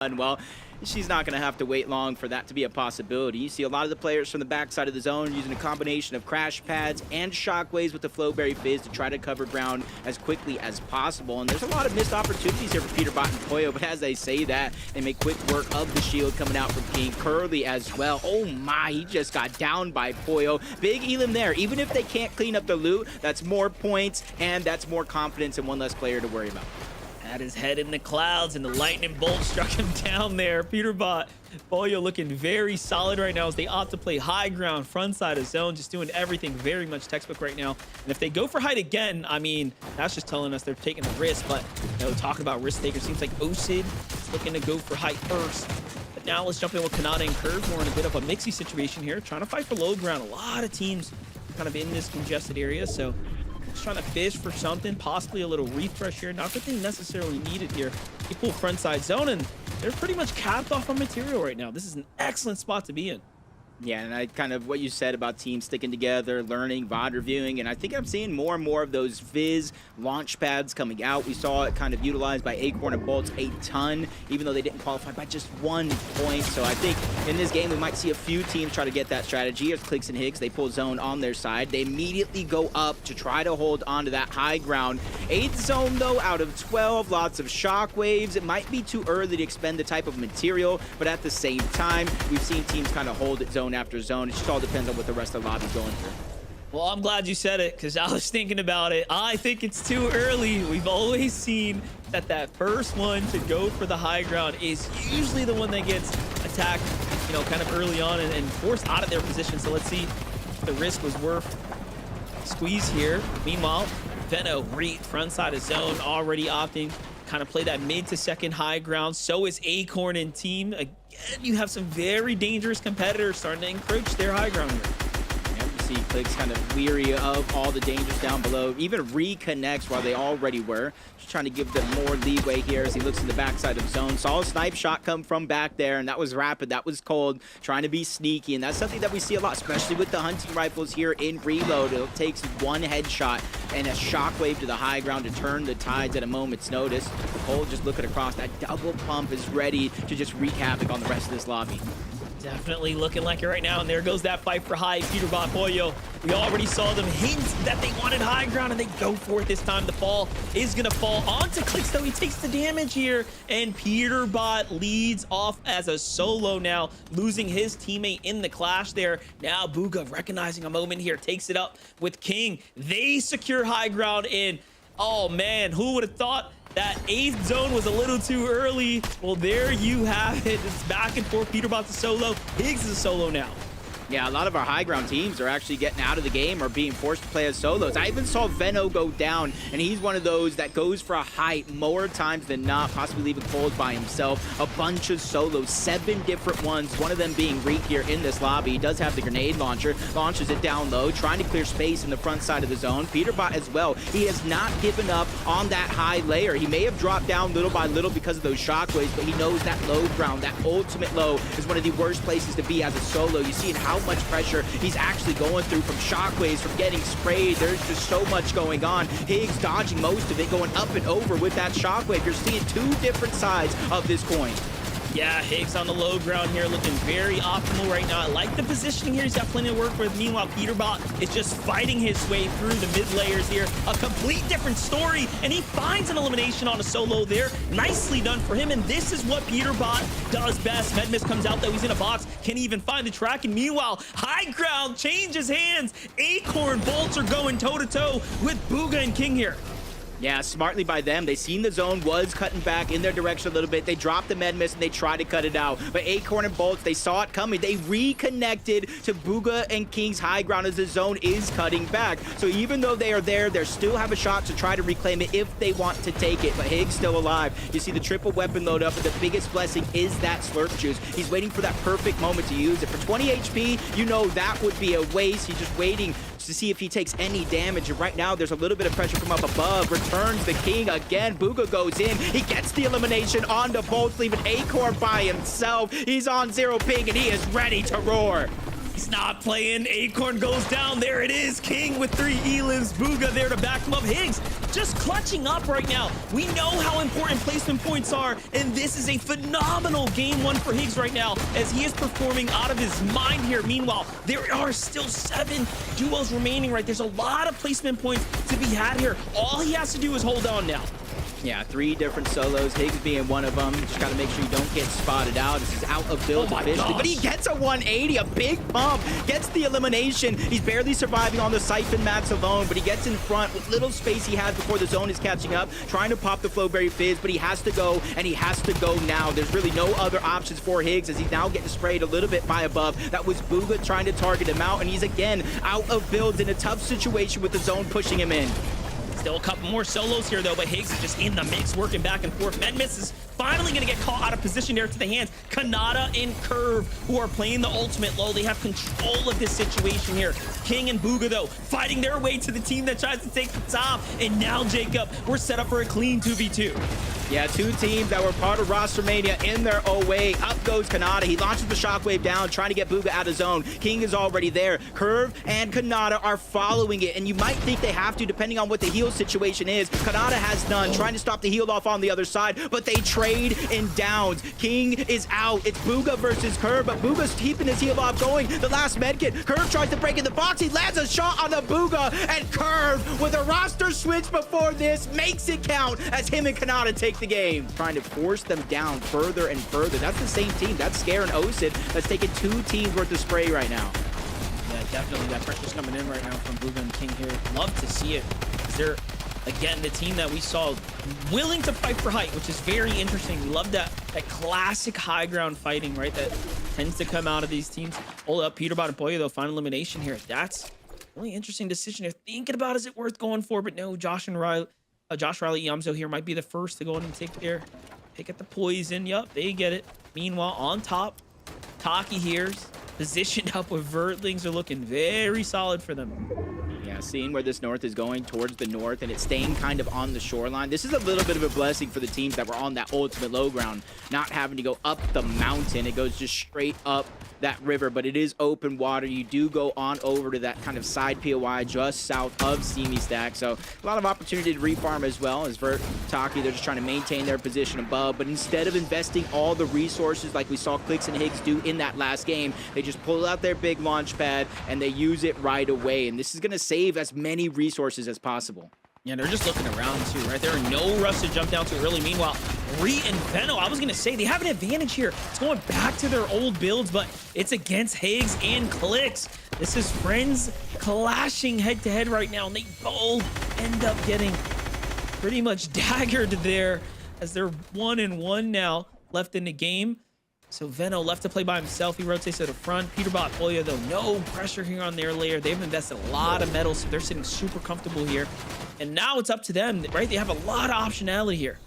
Well, she's not going to have to wait long for that to be a possibility. You see a lot of the players from the backside of the zone using a combination of crash pads and shockwaves with the Flowberry Fizz to try to cover ground as quickly as possible. And there's a lot of missed opportunities here for PETERBOT and POLLO, but as they say that, they make quick work of the shield coming out from King. Curly as well. Oh my, he just got down by POLLO. Big elim there. Even if they can't clean up the loot, that's more points and that's more confidence and one less player to worry about. Had his head in the clouds and the lightning bolt struck him down there. PETERBOT, POLLO looking very solid right now as they opt to play high ground, front side of zone, just doing everything very much textbook right now. And if they go for height again, I mean, that's just telling us they're taking a risk. But, you know, talking about risk takers, seems like Osid is looking to go for height first. But now let's jump in with Kanata and Curve. We're in a bit of a mixy situation here, trying to fight for low ground. A lot of teams kind of in this congested area, so just trying to fish for something, possibly a little refresh here. Not that they necessarily need it here. They pull front side zone, and they're pretty much capped off on material right now. This is an excellent spot to be in. Yeah, and I kind of what you said about teams sticking together, learning, VOD reviewing, and I think I'm seeing more and more of those Fizz launch pads coming out. We saw it kind of utilized by Acorn and Bolts a ton, even though they didn't qualify by just 1 point. So I think in this game we might see a few teams try to get that strategy. Here's Clicks and Higgs, they pull zone on their side. They immediately go up to try to hold onto that high ground. 8th zone though, out of 12, lots of shockwaves. It might be too early to expend the type of material, but at the same time, we've seen teams kind of hold it zone after zone. It just all depends on what the rest of the lobby's going through. Well, I'm glad you said it because I was thinking about it. I think it's too early. We've always seen that first one to go for the high ground is usually the one that gets attacked, you know, kind of early on and forced out of their position. So let's see if the risk was worth squeeze here. Meanwhile, Veno, Reet, front side of zone, already opting kind of play that mid to second high ground. So is Acorn and team. Again, you have some very dangerous competitors starting to encroach their high ground here. Yeah, you see Clicks kind of weary of all the dangers down below. Even reconnects while they already were. Just trying to give them more leeway here as he looks in the backside of zone. Saw a snipe shot come from back there, and that was rapid. That was cold. Trying to be sneaky, and that's something that we see a lot, especially with the hunting rifles here in Reload. It takes one headshot and a shockwave to the high ground to turn the tides at a moment's notice. Cole just looking across, that double pump is ready to just wreak havoc on the rest of this lobby. Definitely looking like it right now, and there goes that fight for high. PETERBOT, POLLO, we already saw them hint that they wanted high ground, and they go for it this time. The fall is going to fall onto Clicks, though. He takes the damage here, and PETERBOT leads off as a solo now, losing his teammate in the clash there. Now Bugha, recognizing a moment here, takes it up with King. They secure high ground in. Oh, man, who would have thought that 8th zone was a little too early? Well, there you have it. It's back and forth. PETERBOT's a solo. Higgs is a solo now. Yeah, a lot of our high ground teams are actually getting out of the game or being forced to play as solos. I even saw Veno go down, and he's one of those that goes for a height more times than not, possibly leaving Cold by himself. A bunch of solos, 7 different ones, one of them being Reek here in this lobby. He does have the grenade launcher, launches it down low, trying to clear space in the front side of the zone. PETERBOT as well. He has not given up on that high layer. He may have dropped down little by little because of those shockwaves, but he knows that low ground, that ultimate low, is one of the worst places to be as a solo. You see how much pressure he's actually going through from shockwaves, from getting sprayed. There's just so much going on. Higgs dodging most of it, going up and over with that shockwave. You're seeing 2 different sides of this coin. Yeah, Higgs on the low ground here, looking very optimal right now. I like the positioning here. He's got plenty to work with. Meanwhile, PETERBOT is just fighting his way through the mid layers here. A complete different story, and he finds an elimination on a solo there. Nicely done for him, and this is what PETERBOT does best. Medmiss comes out, though. He's in a box. Can't even find the track, and meanwhile, high ground changes hands. Acorn Bolts are going toe-to-toe with Bugha and King here. Yeah, smartly by them. They seen the zone was cutting back in their direction a little bit. They dropped the Medmiss and they tried to cut it out. But Acorn and Bolts, they saw it coming. They reconnected to Bugha and King's high ground as the zone is cutting back. So even though they are there, they still have a shot to try to reclaim it if they want to take it. But Higgs still alive. You see the triple weapon load up, but the biggest blessing is that slurp juice. He's waiting for that perfect moment to use it. For 20 HP, you know that would be a waste. He's just waiting to see if he takes any damage. And right now, there's a little bit of pressure from up above. Returns the King again. Bugha goes in. He gets the elimination onto Bolts, leaving Acorn by himself. He's on 0 ping, and he is ready to roar. He's not playing. Acorn goes down. There it is. King with 3 E-lives. Booga there to back him up. Higgs just clutching up right now. We know how important placement points are, and this is a phenomenal game 1 for Higgs right now as he is performing out of his mind here. Meanwhile, there are still 7 duos remaining, right? There's a lot of placement points to be had here. All he has to do is hold on now. Yeah, 3 different solos, Higgs being one of them. Just got to make sure you don't get spotted out. This is out of build officially, but he gets a 180, a big pump, gets the elimination. He's barely surviving on the Siphon mats alone, but he gets in front with little space he has before the zone is catching up, trying to pop the Flowberry Fizz, but he has to go, and he has to go now. There's really no other options for Higgs as he's now getting sprayed a little bit by above. That was Booga trying to target him out, and he's again out of builds in a tough situation with the zone pushing him in. Still a couple more solos here, though, but Higgs is just in the mix, working back and forth. Medmiss is finally going to get caught out of position there to the hands. Kanata and Curve, who are playing the ultimate low. They have control of this situation here. King and Booga, though, fighting their way to the team that tries to take the top. And now, Jacob, we're set up for a clean 2v2. Yeah, 2 teams that were part of Roster Mania in their own way. Up goes Kanata. He launches the shockwave down, trying to get Booga out of zone. King is already there. Curve and Kanata are following it, and you might think they have to, depending on what the heal situation is. Kanata has none, trying to stop the heal off on the other side, but they trade in downs. King is out. It's Booga versus Curve, but Booga's keeping his heal off going. The last medkit. Curve tries to break in the box. He lands a shot on the Booga, and Curve, with a roster switch before this, makes it count as him and Kanata take the game. Trying to force them down further and further. That's the same team. That's Scare and Osid that's taking 2 teams worth of spray right now. Yeah, definitely. That pressure's coming in right now from Booga and King here. Love to see it. They're, again, the team that we saw willing to fight for height, which is very interesting. We love that classic high ground fighting, right? That tends to come out of these teams. Hold up, PETERBOT and POLLO, though, final elimination here. That's a really interesting decision. They're thinking about, is it worth going for? But no, Josh Riley Yamzo here might be the first to go in and take at the poison. Yup, they get it. Meanwhile, on top, Taki here's positioned up with Vert. Things are looking very solid for them. Yeah, seeing where this north is going towards the north and it's staying kind of on the shoreline. This is a little bit of a blessing for the teams that were on that ultimate low ground, not having to go up the mountain. It goes just straight up that river, but it is open water. You do go on over to that kind of side POI just south of Steamy Stack, so a lot of opportunity to refarm as well. As Vert, Taki, they're just trying to maintain their position above, but instead of investing all the resources like we saw Clix and Higgs do in that last game, they just pull out their big launch pad and they use it right away, and this is going to save as many resources as possible. Yeah, they're just looking around too, right? There are no rush to jump down too early. Meanwhile, Ree and Veno, I was going to say, they have an advantage here. It's going back to their old builds, but it's against Higgs and Clix. This is friends clashing head-to-head right now, and they both end up getting pretty much daggered there as they're 1-1 now left in the game. So Veno left to play by himself. He rotates to the front. PETERBOT, POLLO, though, no pressure here on their layer. They've invested a lot of metal, so they're sitting super comfortable here. And now it's up to them, right? They have a lot of optionality here.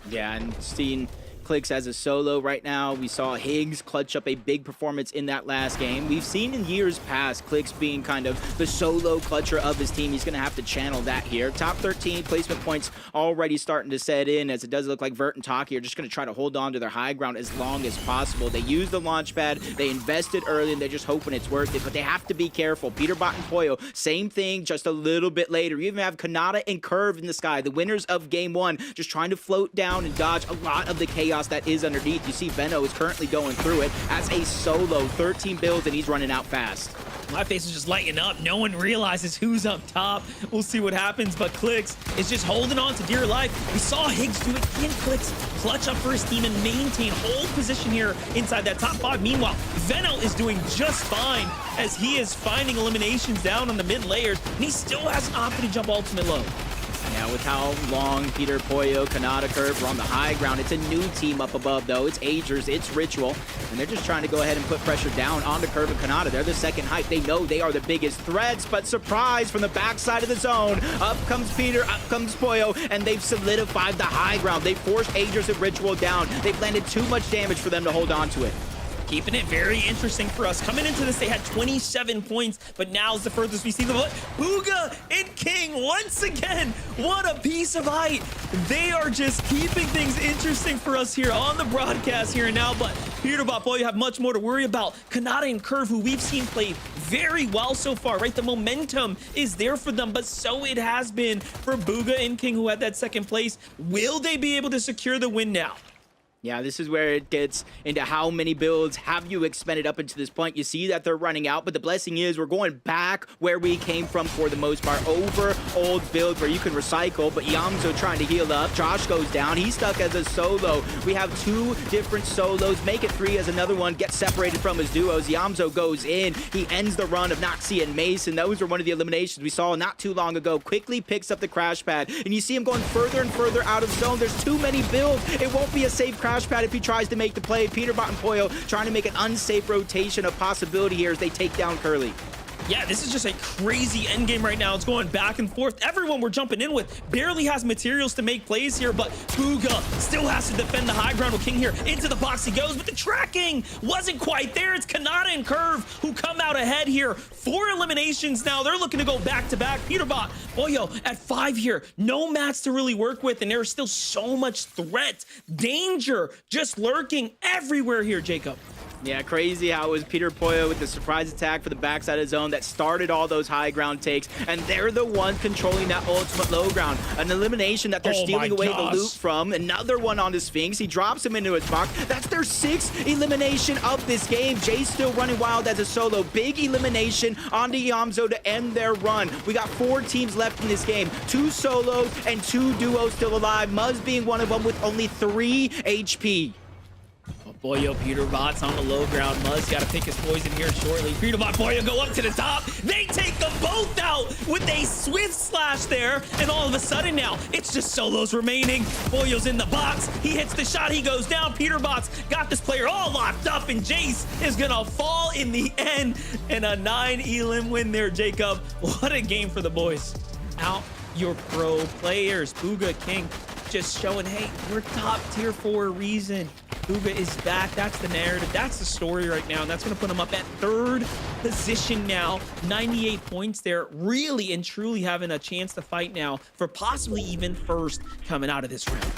Yeah, and seeing Clix as a solo right now. We saw Higgs clutch up a big performance in that last game. We've seen in years past Clix being kind of the solo clutcher of his team. He's going to have to channel that here. Top 13 placement points already starting to set in, as it does look like Vert and Taki are just going to try to hold on to their high ground as long as possible. They use the launch pad. They invested early, and they're just hoping it's worth it, but they have to be careful. PETERBOT and POLLO, same thing, just a little bit later. You even have Kanata and Curve in the sky, the winners of game one, just trying to float down and dodge a lot of the chaos that is underneath. You see Veno is currently going through it as a solo, 13 builds, and he's running out fast. My face is just lighting up. No one realizes who's up top. We'll see what happens, but Clix is just holding on to dear life. We saw Higgs do it in Clix, clutch up for his team and maintain hold position here inside that top 5. Meanwhile, Veno is doing just fine as he is finding eliminations down on the mid layers, and he still has an option to jump ultimate low. Yeah, with how long Peter, POLLO, Kanata, Curve were on the high ground, it's a new team up above, though. It's Agers, it's Ritual, and they're just trying to go ahead and put pressure down onto Curve and Kanata. They're the second hype. They know they are the biggest threats, but surprise from the backside of the zone. Up comes Peter, up comes POLLO, and they've solidified the high ground. They forced Agers and Ritual down. They've landed too much damage for them to hold on to it. keeping it very interesting for us. Coming into this, they had 27 points, but now's the furthest we see them. Bugha and King once again. What a piece of height. They are just keeping things interesting for us here on the broadcast here and now, but PETERBOT, boy, you have much more to worry about. Kanata and Curve, who we've seen play very well so far, right? The momentum is there for them, but so it has been for Bugha and King, who had that second place. Will they be able to secure the win now? Yeah, this is where it gets into how many builds have you expended up until this point. You see that they're running out, but the blessing is we're going back where we came from for the most part, over old builds where you can recycle, but Yamzo trying to heal up. Josh goes down. He's stuck as a solo. We have two different solos. Make it three as another one gets separated from his duos. Yamzo goes in. He ends the run of Noxie and Mason. Those were one of the eliminations we saw not too long ago. Quickly picks up the crash pad, and you see him going further and further out of zone. There's too many builds. It won't be a safe crash pad if he tries to make the play. PETERBOT and POLLO trying to make an unsafe rotation of possibility here as they take down Curly. Yeah, this is just a crazy endgame right now. It's going back and forth. Everyone we're jumping in with barely has materials to make plays here, but Bugha still has to defend the high ground with King here. Into the box he goes, but the tracking wasn't quite there. It's Kanata and Curve who come out ahead here. 4 eliminations now. They're looking to go back-to-back. PETERBOT, POLLO at 5 here. No mats to really work with, and there's still so much threat, danger just lurking everywhere here, Jacob. Yeah, crazy how it was Peter POLLO with the surprise attack for the backside of zone that started all those high ground takes, and they're the ones controlling that ultimate low ground. An elimination that they're stealing away the loot from. Another one on the Sphinx. He drops him into his box. That's their 6th elimination of this game. Jay's still running wild as a solo. Big elimination onto Yamzo to end their run. We got 4 teams left in this game. 2 solos and 2 duos still alive. Muzz being one of them with only 3 HP. POLLO, PETERBOT's on the low ground. Muzz got to pick his poison here shortly. PETERBOT, POLLO go up to the top. They take them both out with a swift slash there. And all of a sudden now, it's just solos remaining. POLLO's in the box. He hits the shot. He goes down. PETERBOT's got this player all locked up. And Jace is going to fall in the end. And a 9 elim win there, Jacob. What a game for the boys. Out your pro players. Bugha, King, just showing, hey, we're top tier for a reason. Bugha is back. That's the narrative. That's the story right now. And that's going to put him up at 3rd position now. 98 points there. Really and truly having a chance to fight now for possibly even 1st coming out of this round.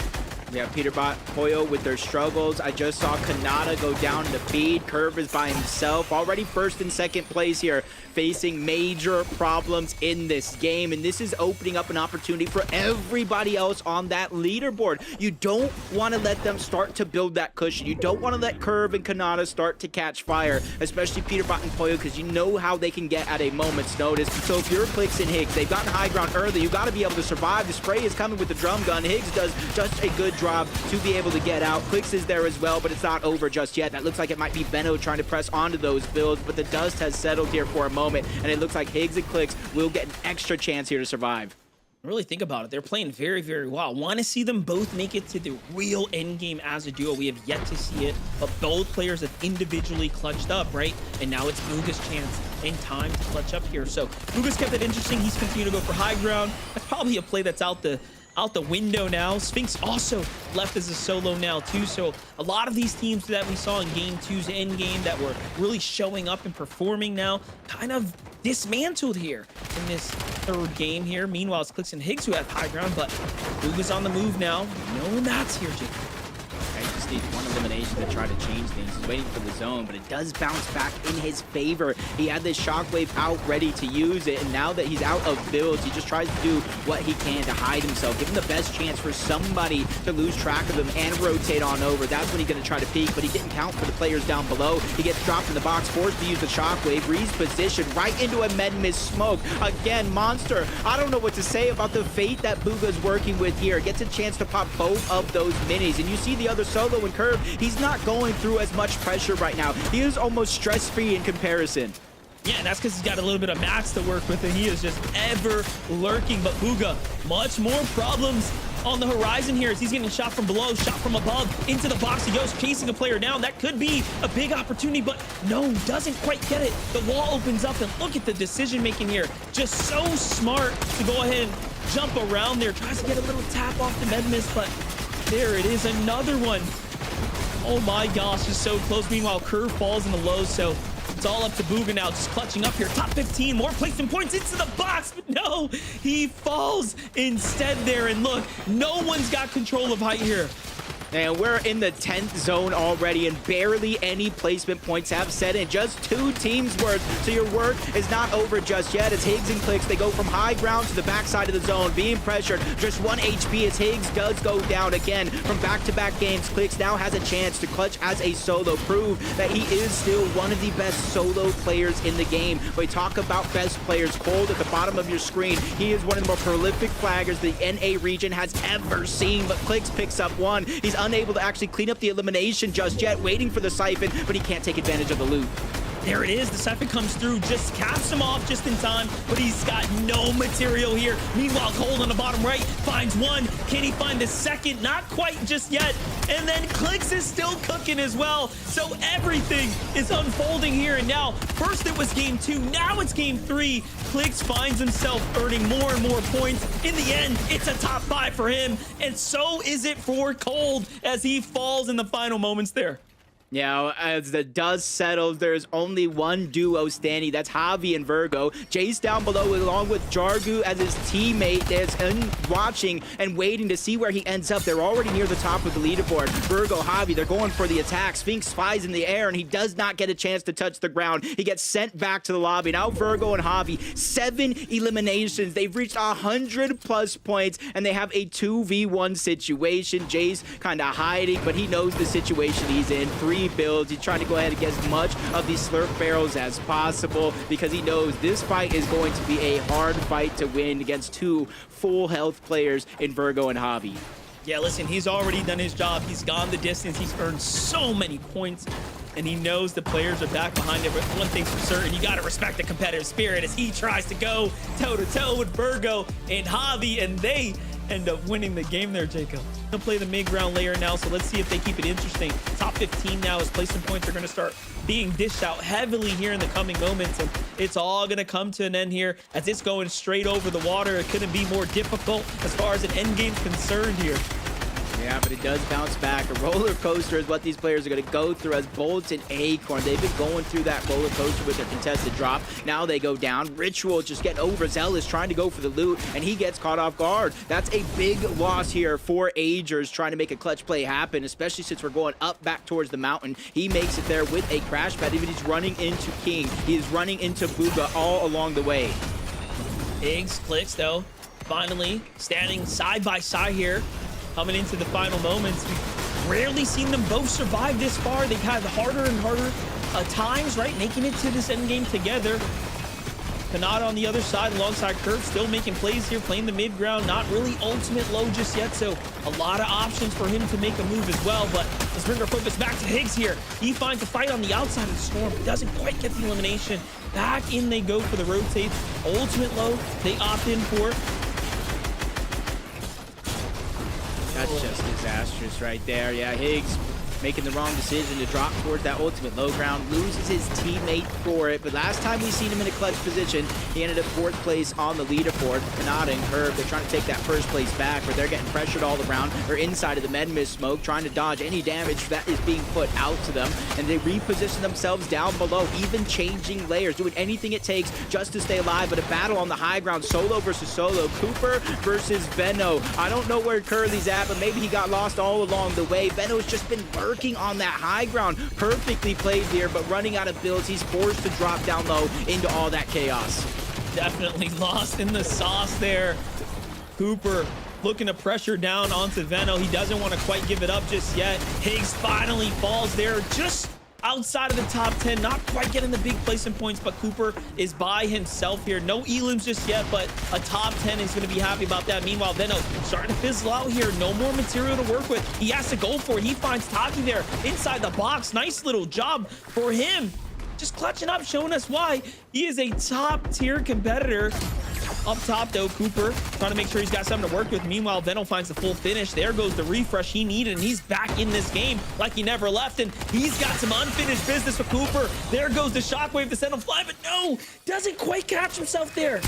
Yeah, PETERBOT, POLLO with their struggles. I just saw Kanata go down in the feed. Curve is by himself. Already 1st and 2nd place here, facing major problems in this game. And this is opening up an opportunity for everybody else on that leaderboard. You don't want to let them start to build that cushion. You don't want to let Curve and Kanata start to catch fire, especially PETERBOT and POLLO, because you know how they can get at a moment's notice. So if you're Clix and Higgs, they've gotten high ground early. You got to be able to survive. The spray is coming with the drum gun. Higgs does just a good job to be able to get out. Clix is there as well, but it's not over just yet. That looks like it might be Benno trying to press onto those builds, but the dust has settled here for a moment, and it looks like Higgs and Clix will get an extra chance here to survive. Really think about it. They're playing very, very well. Want to see them both make it to the real end game as a duo. We have yet to see it, but both players have individually clutched up, right? And now it's Bugha's chance in time to clutch up here. So Bugha's kept it interesting. He's continued to go for high ground. That's probably a play that's out the window now. Sphinx also left as a solo now too. So a lot of these teams that we saw in game 2's end game that were really showing up and performing now kind of dismantled here in this 3rd game here. Meanwhile, it's Clix and Higgs who have high ground, but Bugha's on the move now. No mats here, Jake. Just needs one elimination to try to change things. He's waiting for the zone, but it does bounce back in his favor. He had this shockwave out ready to use it, and now that he's out of builds, he just tries to do what he can to hide himself, give him the best chance for somebody to lose track of him and rotate on over. That's when he's going to try to peek, but he didn't count for the players down below. He gets dropped in the box, forced to use the shockwave, Reed's position right into a med miss smoke. Again, Monster, I don't know what to say about the fate that Bugha's working with here. Gets a chance to pop both of those minis, and you see the other solo and Curve, he's not going through as much pressure right now. He is almost stress-free in comparison. Yeah, and that's because he's got a little bit of mats to work with, and he is just ever lurking. But Bugha, much more problems on the horizon here as he's getting shot from below, shot from above, into the box he goes, chasing a player down. That could be a big opportunity, but no, doesn't quite get it. The wall opens up, and look at the decision-making here. Just so smart to go ahead and jump around there. Tries to get a little tap off the med miss, but there it is, another one. Oh my gosh, just so close. Meanwhile, Curve falls in the low, so it's all up to Booga now, just clutching up here. Top 15, more placement points into the box, but no, he falls instead there. And look, no one's got control of height here. And we're in the 10th zone already, and barely any placement points have set in. Just 2 teams worth. So your work is not over just yet. As Higgs and Clix, they go from high ground to the backside of the zone, being pressured. Just 1 HP as Higgs does go down again from back-to-back games. Clix now has a chance to clutch as a solo, prove that he is still one of the best solo players in the game. We talk about best players. Cold at the bottom of your screen. He is one of the more prolific flaggers the NA region has ever seen, but Clix picks up 1. He's unable to actually clean up the elimination just yet, waiting for the siphon, but he can't take advantage of the loot. There it is. The siphon comes through, just caps him off just in time, but he's got no material here. Meanwhile, Cold on the bottom right finds 1. Can he find the second? Not quite just yet. And then Clix is still cooking as well. So everything is unfolding here. And now, first it was game 2, now it's game 3. Clix finds himself earning more and more points. In the end, it's a top 5 for him. And so is it for Cold as he falls in the final moments there. Yeah, as the dust settles, there's only one duo standing. That's Javi and Virgo. Jace down below along with Jargu as his teammate is watching and waiting to see where he ends up. They're already near the top of the leaderboard. Virgo, Javi, they're going for the attack. Sphinx flies in the air and he does not get a chance to touch the ground. He gets sent back to the lobby. Now Virgo and Javi, 7 eliminations. They've reached 100+ points and they have a 2v1 situation. Jace kind of hiding, but he knows the situation he's in. 3 builds. He's trying to go ahead and get as much of these slurp barrels as possible because he knows this fight is going to be a hard fight to win against 2 full health players in Virgo and Javi. Yeah, listen, he's already done his job. He's gone the distance. He's earned so many points, and he knows the players are back behind him. But one thing's for certain, you got to respect the competitive spirit as he tries to go toe-to-toe with Virgo and Javi, and they end up winning the game there, Jacob. They'll play the mid-ground layer now, so let's see if they keep it interesting. Top 15 now as placement points are going to start being dished out heavily here in the coming moments, and it's all going to come to an end here as it's going straight over the water. It couldn't be more difficult as far as an end game's concerned here. Yeah, but it does bounce back. A roller coaster is what these players are going to go through as Bolts and Acorn. They've been going through that roller coaster with their contested drop. Now they go down. Ritual just getting overzealous, trying to go for the loot, and he gets caught off guard. That's a big loss here for Agers trying to make a clutch play happen, especially since we're going up back towards the mountain. He makes it there with a crash pad. Even he's running into King. He is running into Booga all along the way. Higgs, Clix, though, finally standing side by side here. Coming into the final moments, we've rarely seen them both survive this far. They've had harder and harder times, right? Making it to this end game together. Kanata on the other side alongside Curve, still making plays here, playing the mid ground. Not really ultimate low just yet, so a lot of options for him to make a move as well. But let's bring our focus back to Higgs here. He finds a fight on the outside of the storm, but doesn't quite get the elimination. Back in they go for the rotate. Ultimate low, they opt in for. That's just disastrous right there. Yeah, Higgs making the wrong decision to drop towards that ultimate low ground, loses his teammate for it. But last time we seen him in a clutch position, he ended up 4th place on the leaderboard. Kanata and Curve, they're trying to take that 1st place back, but they're getting pressured all around. They're inside of the med mist smoke, trying to dodge any damage that is being put out to them. And they reposition themselves down below, even changing layers, doing anything it takes just to stay alive. But a battle on the high ground, solo versus solo, Cooper versus Venno. I don't know where Curly's at, but maybe he got lost all along the way. Venno's just been lurking on that high ground. Perfectly played here, but running out of builds, he's forced to drop down low into all that chaos. Definitely lost in the sauce there. Cooper looking to pressure down onto Venno. He doesn't want to quite give it up just yet. Higgs finally falls there, just outside of the top 10, not quite getting the big placement points, but Cooper is by himself here. No elims just yet, but a top 10 is going to be happy about that. Meanwhile, Venno starting to fizzle out here. No more material to work with. He has to go for it. He finds Taki there inside the box. Nice little job for him. Just clutching up, showing us why he is a top tier competitor. Up top, though, Cooper trying to make sure he's got something to work with. Meanwhile, Venno finds the full finish. There goes the refresh he needed, and he's back in this game like he never left. And he's got some unfinished business for Cooper. There goes the shockwave to send him flying, but no, doesn't quite catch himself there.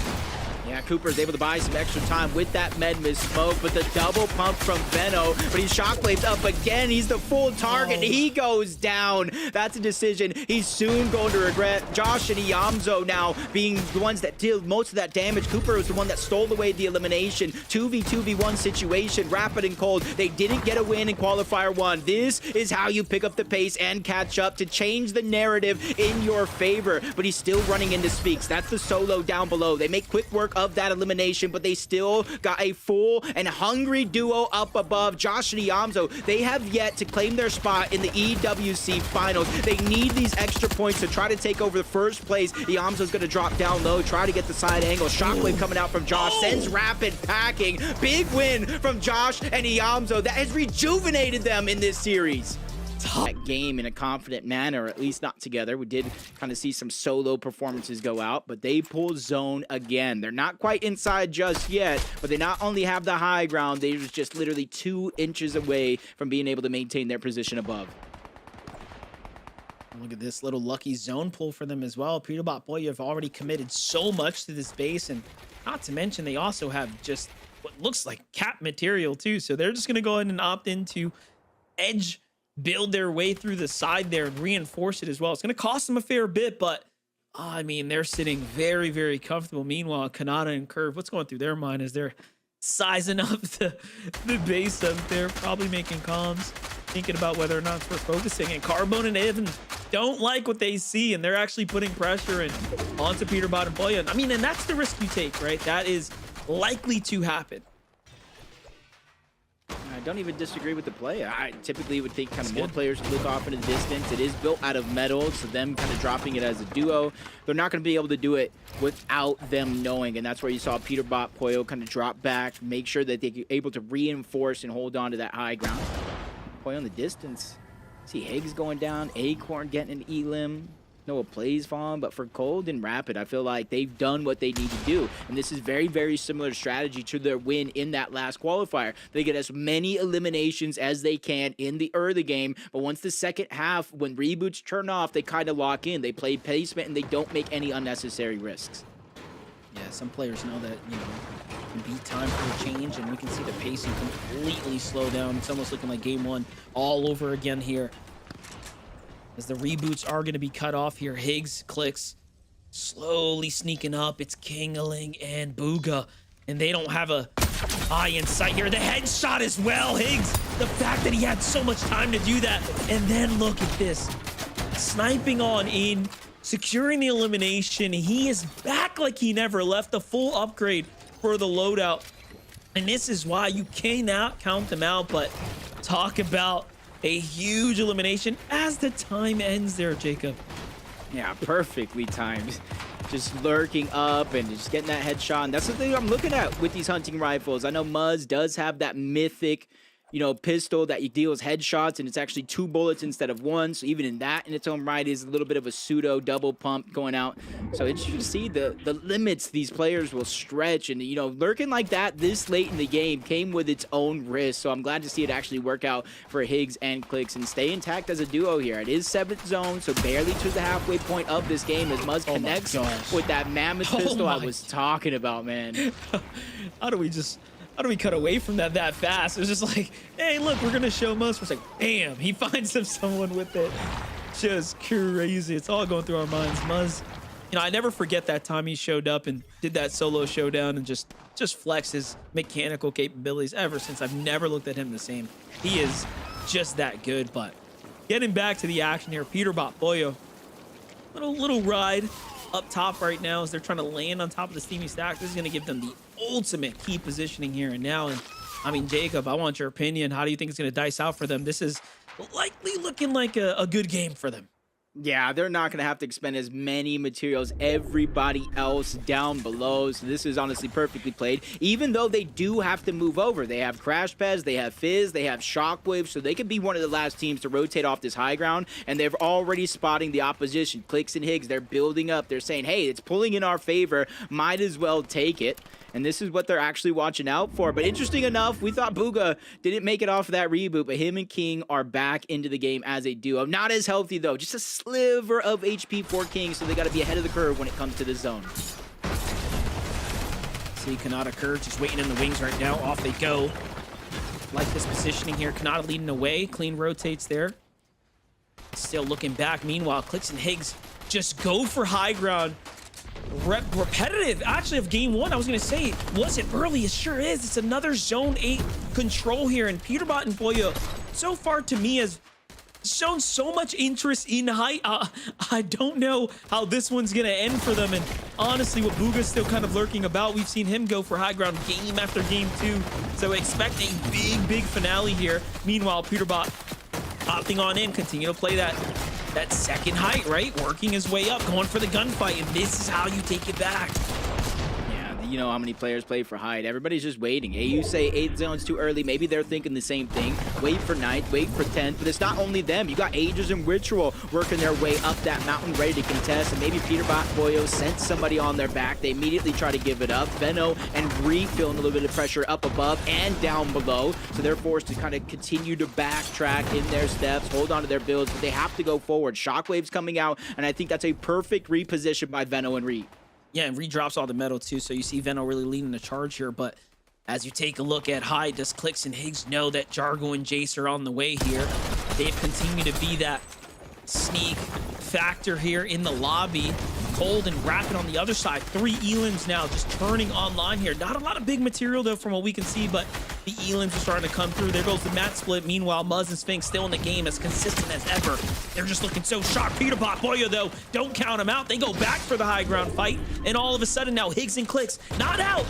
Yeah, Cooper is able to buy some extra time with that Med-Miss smoke, but the double pump from Veno, but he's shockwaves up again. He's the full target. He goes down. That's a decision he's soon going to regret. Josh and Iamzo now being the ones that deal most of that damage. Cooper was the one that stole away the elimination. 2v2v1 situation, rapid and cold. They didn't get a win in qualifier 1. This is how you pick up the pace and catch up to change the narrative in your favor, but he's still running into Speaks. That's the solo down below. They make quick work of that elimination, but they still got a full and hungry duo up above. Josh and Iamzo, they have yet to claim their spot in the EWC finals. They need these extra points to try to take over the first place. Iamzo's going to drop down low, try to get the side angle. Shockwave coming out from Josh, sends rapid packing. Big win from Josh and Iamzo. That has rejuvenated them in this series. That game in a confident manner, or at least not together. We did kind of see some solo performances go out, but they pull zone again. They're not quite inside just yet, but they not only have the high ground, they're just literally 2 inches away from being able to maintain their position above. Look at this little lucky zone pull for them as well. PETERBOT, boy, you've already committed so much to this base, and not to mention they also have just what looks like cap material too. So they're just going to go ahead and opt into edge, build their way through the side there and reinforce it as well. It's going to cost them a fair bit, but I mean, they're sitting very, very comfortable. Meanwhile, Kanata and Curve, what's going through their mind is they're sizing up the base up there, probably making comms, thinking about whether or not we're focusing. And Carbone and Evan don't like what they see, and they're actually putting pressure and onto PETERBOT and POLLO. I mean, and that's the risk you take, right? That is likely to happen. I don't even disagree with the play. I typically would think kind of more players look off into the distance. It is built out of metal, so them kind of dropping it as a duo, they're not going to be able to do it without them knowing, and that's where you saw PETERBOT, POLLO kind of drop back, make sure that they're able to reinforce and hold on to that high ground. POLLO in the distance. See Higgs going down, Acorn getting an elim. Noah plays falling, but for Cold and Rapid, I feel like they've done what they need to do. And this is very, very similar strategy to their win in that last qualifier. They get as many eliminations as they can in the early game, but once the second half, when reboots turn off, they kind of lock in. They play placement, and they don't make any unnecessary risks. Yeah, some players know that, you know, it can be time for a change, and we can see the pacing completely slow down. It's almost looking like game 1 all over again here, as the reboots are going to be cut off here. Higgs clicks, slowly sneaking up. It's Kingaling and Booga, and they don't have a eye in sight here. The headshot as well. Higgs, the fact that he had so much time to do that, and then look at this, sniping on in, securing the elimination. He is back like he never left. The full upgrade for the loadout, and this is why you cannot count them out. But talk about a huge elimination as the time ends there, Jacob. Yeah, perfectly timed. Just lurking up and just getting that headshot. And that's the thing I'm looking at with these hunting rifles. I know Muzz does have that mythic, you know, pistol that you deals headshots, and it's actually 2 bullets instead of 1. So even in that in its own right is a little bit of a pseudo double pump going out. So it's you see the limits these players will stretch, and you know, lurking like that this late in the game came with its own risk. So I'm glad to see it actually work out for Higgs and Clicks and stay intact as a duo here. It is 7th zone, so barely to the halfway point of this game as Muzz connects with that mammoth pistol I was talking about, man. How do we cut away from that fast? It was just like, hey, look, we're gonna show Muzz. It's like, bam, he finds him someone with it. Just crazy. It's all going through our minds. Muzz, you know, I never forget that time he showed up and did that solo showdown and just flexed his mechanical capabilities. Ever since, I've never looked at him the same. He is just that good. But getting back to the action here, PETERBOT, POLLO, little ride up top right now as they're trying to land on top of the steamy stack. This is going to give them the ultimate key positioning here and now. And I mean, Jacob, I want your opinion. How do you think it's going to dice out for them? This is likely looking like a good game for them. Yeah, they're not going to have to expend as many materials everybody else down below. So this is honestly perfectly played, even though they do have to move over. They have Crash Pads, they have Fizz, they have Shockwave, so they could be one of the last teams to rotate off this high ground, and they're already spotting the opposition. Clicks and Higgs, they're building up. They're saying, hey, it's pulling in our favor. Might as well take it. And this is what they're actually watching out for. But interesting enough, we thought Booga didn't make it off of that reboot, but him and King are back into the game as a duo. Not as healthy, though. Just a sliver of HP for King, so they got to be ahead of the curve when it comes to the zone. see Kanata Kurd just waiting in the wings right now. Off they go. Like this positioning here. Kanata leading away. Clean rotates there. Still looking back. Meanwhile, Clix and Higgs just go for high ground. Repetitive, actually, of game one. I was going to say, was it early? It sure is. It's another Zone 8 control here. And PETERBOT and POLLO, so far to me, has shown so much interest in height. I don't know how this one's going to end for them. And honestly, what Booga's still kind of lurking about, we've seen him go for high ground game after game two. So expect a big finale here. Meanwhile, PETERBOT opting on in, continue to play that second height, right? Working his way up, going for the gunfight, and this is how you take it back. Yeah, you know how many players play for height. Everybody's just waiting. AU say 8 zones too early. Maybe they're thinking the same thing. Wait for 9th, wait for 10th. But it's not only them. You got Aegis and Ritual working their way up that mountain, ready to contest. And maybe PETERBOT, POLLO sent somebody on their back. They immediately try to give it up. Veno and Ree feeling a little bit of pressure up above and down below. So they're forced to kind of continue to backtrack in their steps, hold on to their builds, but they have to go forward. Shockwave's coming out, and I think that's a perfect reposition by Veno and Ree. Yeah, and redrops all the metal too, so you see Veno really leading the charge here. But as you take a look at high, does Clix and Higgs know that Jargo and Jace are on the way here? They've continued to be that sneak factor here in the lobby. Cold and Rapid on the other side. 3 Elims now just turning online here. Not a lot of big material though from what we can see, but the Elims are starting to come through. There goes the mat split. Meanwhile, Muzz and Sphinx still in the game, as consistent as ever. They're just looking so sharp. PETERBOT, POLLO though, don't count them out. They go back for the high ground fight, and all of a sudden now Higgs and Clix not out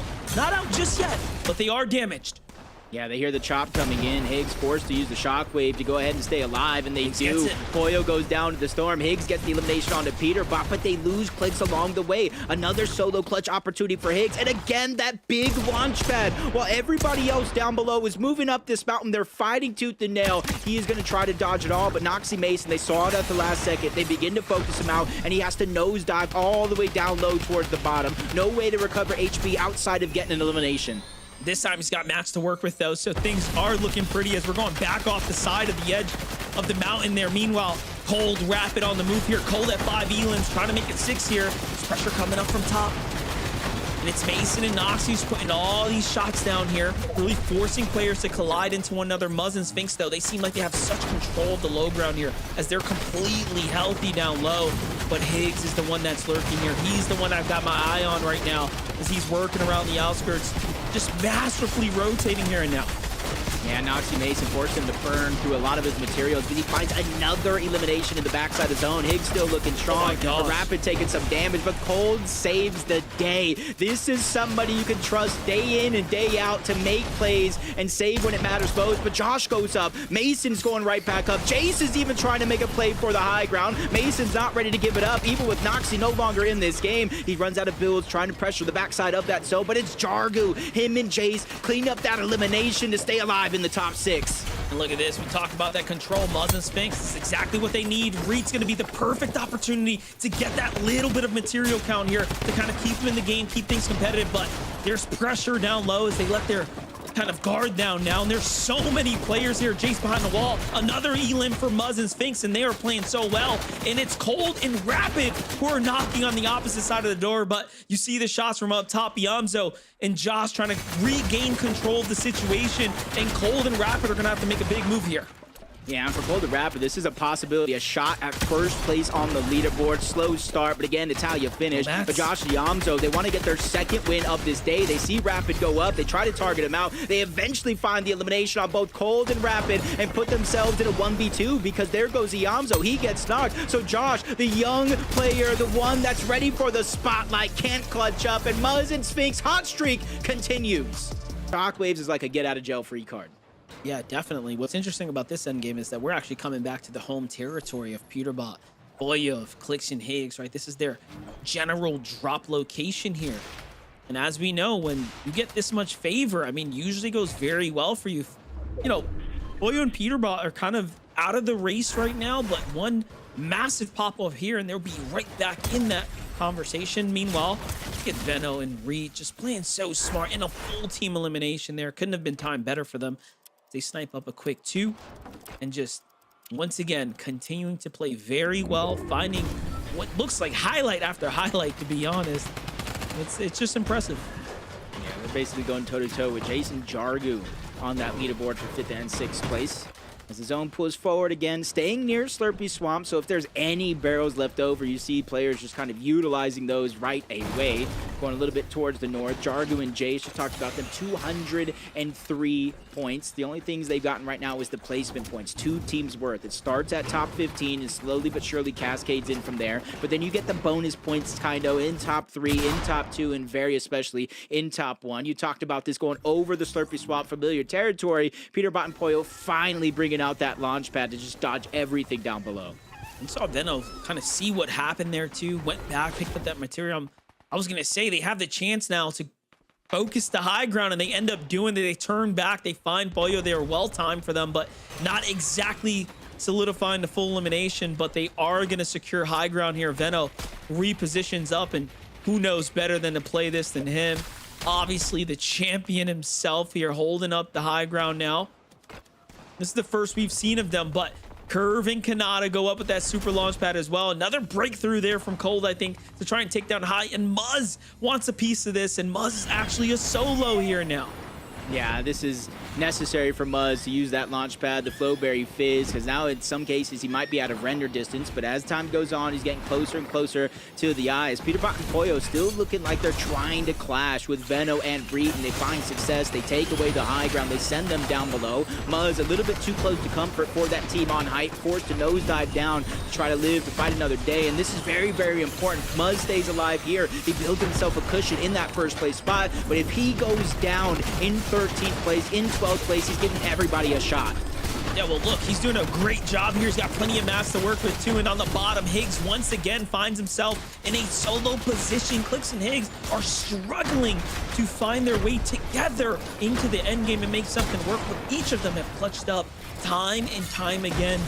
just yet, but they are damaged. Yeah, they hear the chop coming in. Higgs forced to use the shockwave to go ahead and stay alive, and they Higgs do. POLLO goes down to the storm. Higgs gets the elimination onto PETERBOT, but they lose Clix along the way. Another solo clutch opportunity for Higgs, and again, that big launch pad. While everybody else down below is moving up this mountain, they're fighting tooth and nail. He is going to try to dodge it all, but Noxy Mason, they saw it at the last second. They begin to focus him out, and he has to nosedive all the way down low towards the bottom. No way to recover HP outside of getting an elimination. This time he's got mats to work with though, so things are looking pretty as we're going back off the side of the edge of the mountain there. Meanwhile, Cold, Rapid on the move here. Cold at 5 Elims, trying to make it 6 here. There's pressure coming up from top. And it's Mason and Nox who's putting all these shots down here, really forcing players to collide into one another. Muzz and Sphinx, though, they seem like they have such control of the low ground here as they're completely healthy down low. But Higgs is the one that's lurking here. He's the one I've got my eye on right now as he's working around the outskirts, just masterfully rotating here and now. Yeah, Noxy Mason forced him to burn through a lot of his materials, but he finds another elimination in the backside of zone. Higgs still looking strong. Rapid taking some damage, but Cold saves the day. This is somebody you can trust day in and day out to make plays and save when it matters most. But Josh goes up. Mason's going right back up. Jace is even trying to make a play for the high ground. Mason's not ready to give it up, even with Noxy no longer in this game. He runs out of builds, trying to pressure the backside of that zone, but it's Jargo. Him and Jace clean up that elimination to stay alive in the top 6. And look at this. We talked about that control. Muzz and Sphinx, this is exactly what they need. Reed's going to be the perfect opportunity to get that little bit of material count here to kind of keep them in the game, keep things competitive. But there's pressure down low as they let their kind of guard down now, and there's so many players here. Jace behind the wall, another Elim for Muzz and Sphinx, and they are playing so well. And it's Cold and Rapid who are knocking on the opposite side of the door, but you see the shots from up top. Biamzo and Josh trying to regain control of the situation, and Cold and Rapid are gonna have to make a big move here. Yeah, and for Cold and Rapid, this is a possibility. A shot at first place on the leaderboard. Slow start, but again, Natalia finished. But Josh and Biamzo, they want to get their second win of this day. They see Rapid go up. They try to target him out. They eventually find the elimination on both Cold and Rapid and put themselves in a 1v2 because there goes Biamzo. He gets knocked. So Josh, the young player, the one that's ready for the spotlight, can't clutch up. And Muzz and Sphinx hot streak continues. Shockwaves is like a get-out-of-jail-free card. Yeah, definitely. What's interesting about this endgame is that we're actually coming back to the home territory of PETERBOT, POLLO, of Clix and Higgs, right? This is their general drop location here. And as we know, when you get this much favor, I mean, usually goes very well for you. You know, POLLO and PETERBOT are kind of out of the race right now, but one massive pop-off here, and they'll be right back in that conversation. Meanwhile, look at Veno and Reed just playing so smart in a full team elimination there. Couldn't have been timed better for them. They snipe up a quick 2 and just once again continuing to play very well, finding what looks like highlight after highlight, to be honest. It's just impressive. Yeah, they're basically going toe-to-toe with Jason Jargu on that leaderboard for 5th and 6th place. As the zone pulls forward again, staying near Slurpy Swamp, so if there's any barrels left over, you see players just kind of utilizing those right away. Going a little bit towards the north, Jargu and Jace, we talked about them, 203 points. The only things they've gotten right now is the placement points, 2 teams worth. It starts at top 15 and slowly but surely cascades in from there, but then you get the bonus points kind of in top 3, in top 2, and very especially in top 1. You talked about this going over the Slurpy Swamp, familiar territory. PETERBOT and POLLO finally bringing out that launch pad to just dodge everything down below. We saw Veno kind of see what happened there too, went back, picked up that material. I was going to say they have the chance now to focus the high ground, and they end up doing that. They turn back, they find POLLO. They are well timed for them, but not exactly solidifying the full elimination, but they are going to secure high ground here. Veno repositions up, and who knows better than to play this than him. Obviously the champion himself here holding up the high ground now. This is the first we've seen of them, but Curve and Kanata go up with that super launch pad as well. Another breakthrough there from Cold, I think, to try and take down High. And Muzz wants a piece of this, and Muzz is actually a solo here now. Yeah, this is necessary for Muzz to use that launch pad, the Flowberry Fizz, because now in some cases he might be out of render distance, but as time goes on, he's getting closer and closer to the eyes. PETERBOT and POLLO still looking like they're trying to clash with Veno and Breton. They find success, they take away the high ground, they send them down below. Muzz a little bit too close to comfort for that team on height, forced to nosedive down to try to live to fight another day, and this is very, very important. Muzz stays alive here. He built himself a cushion in that first place spot, but if he goes down in 13th place, in 12th place, he's giving everybody a shot. Yeah, well, look, he's doing a great job here. He's got plenty of mats to work with, too. And on the bottom, Higgs once again finds himself in a solo position. Clix and Higgs are struggling to find their way together into the end game and make something work, but each of them have clutched up time and time again.